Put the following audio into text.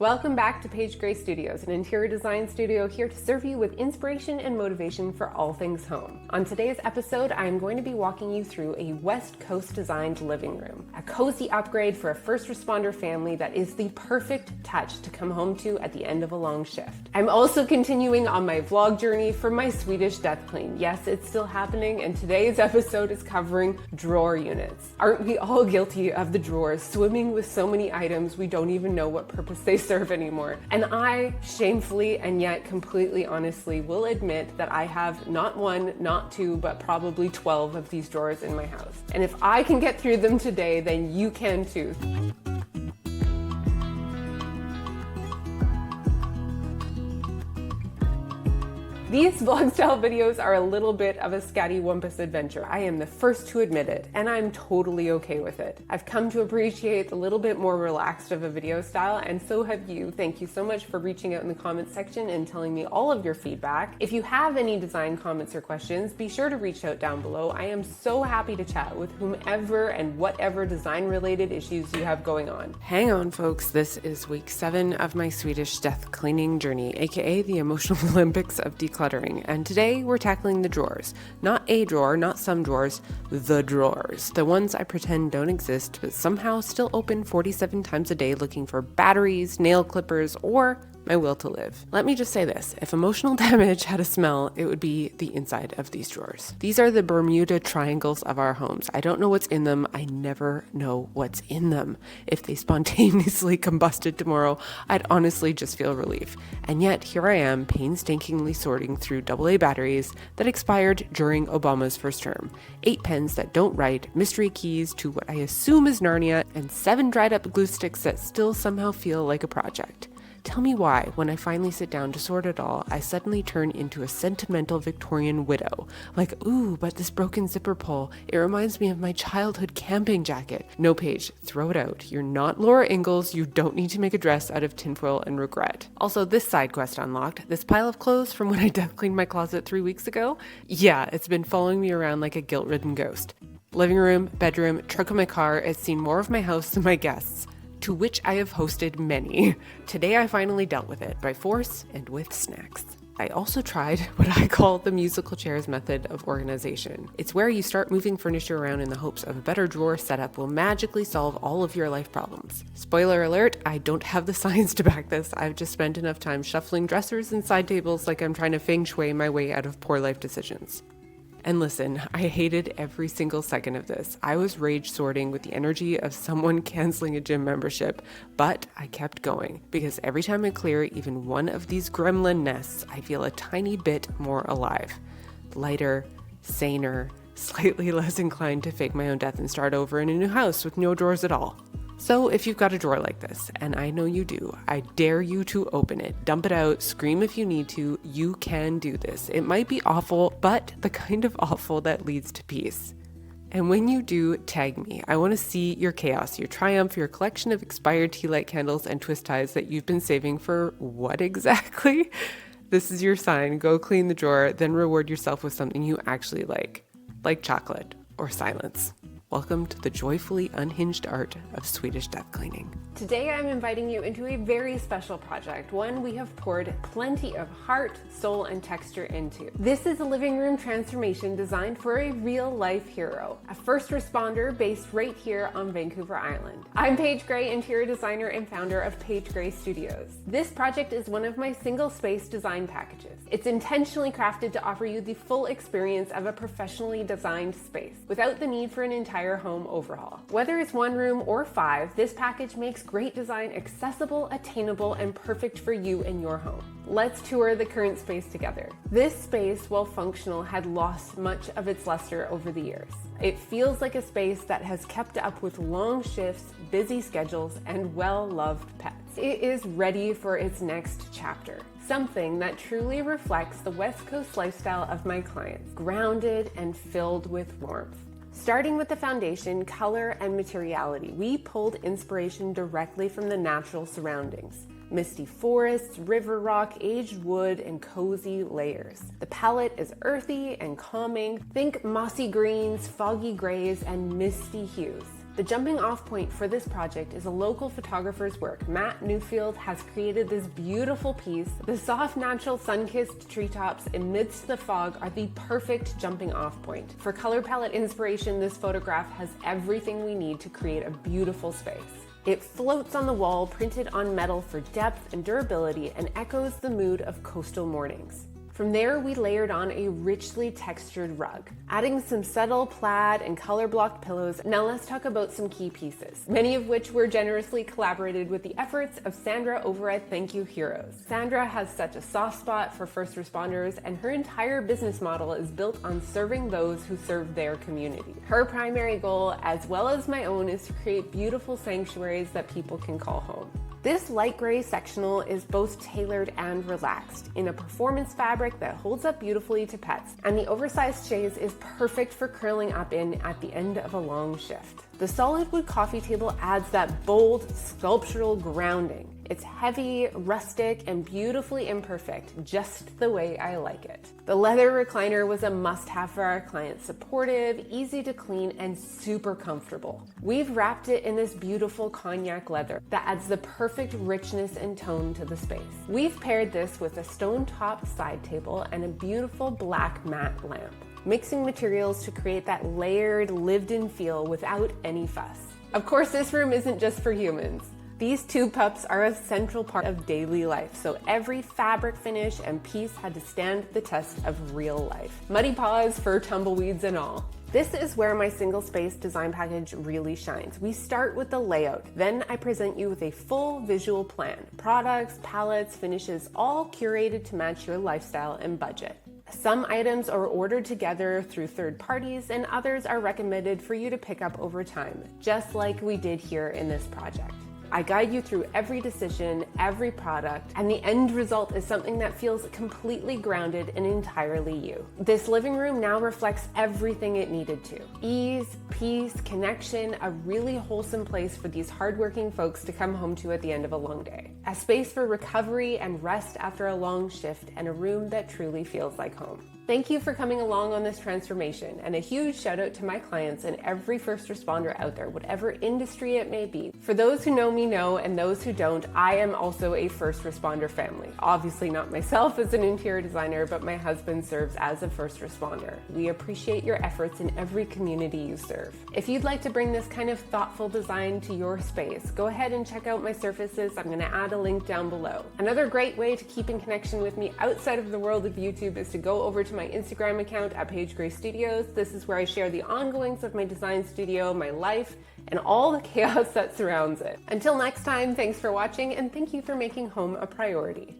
Welcome back to Paige Gray Studios, an interior design studio here to serve you with inspiration and motivation for all things home. On today's episode, I am going to be walking you through a West Coast designed living room, a cozy upgrade for a first responder family that is the perfect touch to come home to at the end of a long shift. I'm also continuing on my vlog journey for my Swedish Death Clean. Yes, it's still happening, and today's episode is covering drawer units. Aren't we all guilty of the drawers swimming with so many items we don't even know what purpose they serve anymore? And I shamefully and yet completely honestly will admit that I have not one, not two, but probably 12 of these drawers in my house. And if I can get through them today, then you can too. These vlog style videos are a little bit of a scattywampus adventure. I am the first to admit it, and I'm totally okay with it. I've come to appreciate a little bit more relaxed of a video style, and so have you. Thank you so much for reaching out in the comments section and telling me all of your feedback. If you have any design comments or questions, be sure to reach out down below. I am so happy to chat with whomever and whatever design related issues you have going on. Hang on folks, this is week 7 of my Swedish Death Cleaning journey, aka the emotional Olympics of decluttering. And today we're tackling the drawers. Not a drawer, not some drawers, the drawers. The ones I pretend don't exist, but somehow still open 47 times a day looking for batteries, nail clippers, or my will to live. Let me just say this, if emotional damage had a smell, it would be the inside of these drawers. These are the Bermuda triangles of our homes. I don't know what's in them. I never know what's in them. If they spontaneously combusted tomorrow, I'd honestly just feel relief. And yet here I am painstakingly sorting through AA batteries that expired during Obama's first term, 8 pens that don't write, mystery keys to what I assume is Narnia, and 7 dried up glue sticks that still somehow feel like a project. Tell me why, when I finally sit down to sort it all, I suddenly turn into a sentimental Victorian widow. Like, ooh, but this broken zipper pull, it reminds me of my childhood camping jacket. No, Paige, throw it out. You're not Laura Ingalls. You don't need to make a dress out of tinfoil and regret. Also, this side quest unlocked. This pile of clothes from when I death cleaned my closet 3 weeks ago? Yeah, it's been following me around like a guilt-ridden ghost. Living room, bedroom, trunk of my car, it's seen more of my house than my guests, to which I have hosted many. Today I finally dealt with it by force and with snacks. I also tried what I call the musical chairs method of organization. It's where you start moving furniture around in the hopes of a better drawer setup will magically solve all of your life problems. Spoiler alert, I don't have the science to back this. I've just spent enough time shuffling dressers and side tables like I'm trying to feng shui my way out of poor life decisions. And listen, I hated every single second of this. I was rage sorting with the energy of someone canceling a gym membership, but I kept going because every time I clear even one of these gremlin nests, I feel a tiny bit more alive, lighter, saner, slightly less inclined to fake my own death and start over in a new house with no drawers at all. So if you've got a drawer like this, and I know you do, I dare you to open it, dump it out, scream if you need to. You can do this. It might be awful, but the kind of awful that leads to peace. And when you do, tag me. I want to see your chaos, your triumph, your collection of expired tea light candles and twist ties that you've been saving for what exactly? This is your sign. Go clean the drawer, then reward yourself with something you actually like chocolate or silence. Welcome to the joyfully unhinged art of Swedish death cleaning. Today I'm inviting you into a very special project, one we have poured plenty of heart, soul, and texture into. This is a living room transformation designed for a real-life hero, a first responder based right here on Vancouver Island. I'm Paige Gray, interior designer and founder of Paige Gray Studios. This project is one of my single-space design packages. It's intentionally crafted to offer you the full experience of a professionally designed space without the need for an entire home overhaul. Whether it's 1 room or 5, this package makes great design accessible, attainable, and perfect for you and your home. Let's tour the current space together. This space, while functional, had lost much of its luster over the years. It feels like a space that has kept up with long shifts, busy schedules, and well-loved pets. It is ready for its next chapter. Something that truly reflects the West Coast lifestyle of my clients, grounded and filled with warmth. Starting with the foundation, color, and materiality, we pulled inspiration directly from the natural surroundings. Misty forests, river rock, aged wood, and cozy layers. The palette is earthy and calming. Think mossy greens, foggy grays, and misty hues. The jumping off point for this project is a local photographer's work. Matt Newfield has created this beautiful piece. The soft, natural, sun-kissed treetops amidst the fog are the perfect jumping off point. For color palette inspiration, this photograph has everything we need to create a beautiful space. It floats on the wall, printed on metal for depth and durability, and echoes the mood of coastal mornings. From there, we layered on a richly textured rug, adding some subtle plaid and color-blocked pillows. Now let's talk about some key pieces, many of which were generously collaborated with the efforts of Sandra over at Thank You Heroes. Sandra has such a soft spot for first responders, and her entire business model is built on serving those who serve their community. Her primary goal, as well as my own, is to create beautiful sanctuaries that people can call home. This light gray sectional is both tailored and relaxed in a performance fabric that holds up beautifully to pets, and the oversized chaise is perfect for curling up in at the end of a long shift. The solid wood coffee table adds that bold, sculptural grounding. It's heavy, rustic, and beautifully imperfect, just the way I like it. The leather recliner was a must-have for our clients, supportive, easy to clean, and super comfortable. We've wrapped it in this beautiful cognac leather that adds the perfect richness and tone to the space. We've paired this with a stone-topped side table and a beautiful black matte lamp, mixing materials to create that layered, lived-in feel without any fuss. Of course, this room isn't just for humans. These two pups are a central part of daily life, so every fabric finish and piece had to stand the test of real life. Muddy paws, fur tumbleweeds, and all. This is where my single space design package really shines. We start with the layout, then I present you with a full visual plan. Products, palettes, finishes, all curated to match your lifestyle and budget. Some items are ordered together through third parties, and others are recommended for you to pick up over time, just like we did here in this project. I guide you through every decision, every product, and the end result is something that feels completely grounded and entirely you. This living room now reflects everything it needed to. Ease, peace, connection, a really wholesome place for these hardworking folks to come home to at the end of a long day. A space for recovery and rest after a long shift, and a room that truly feels like home. Thank you for coming along on this transformation, and a huge shout out to my clients and every first responder out there, whatever industry it may be. For those who know me know, and those who don't, I am also a first responder family. Obviously not myself as an interior designer, but my husband serves as a first responder. We appreciate your efforts in every community you serve. If you'd like to bring this kind of thoughtful design to your space, go ahead and check out my surfaces. I'm going to add a link down below. Another great way to keep in connection with me outside of the world of YouTube is to go over to my Instagram account at Paige Gray Studios. This is where I share the ongoings of my design studio, my life, and all the chaos that surrounds it. Until next time, thanks for watching, and thank you for making home a priority.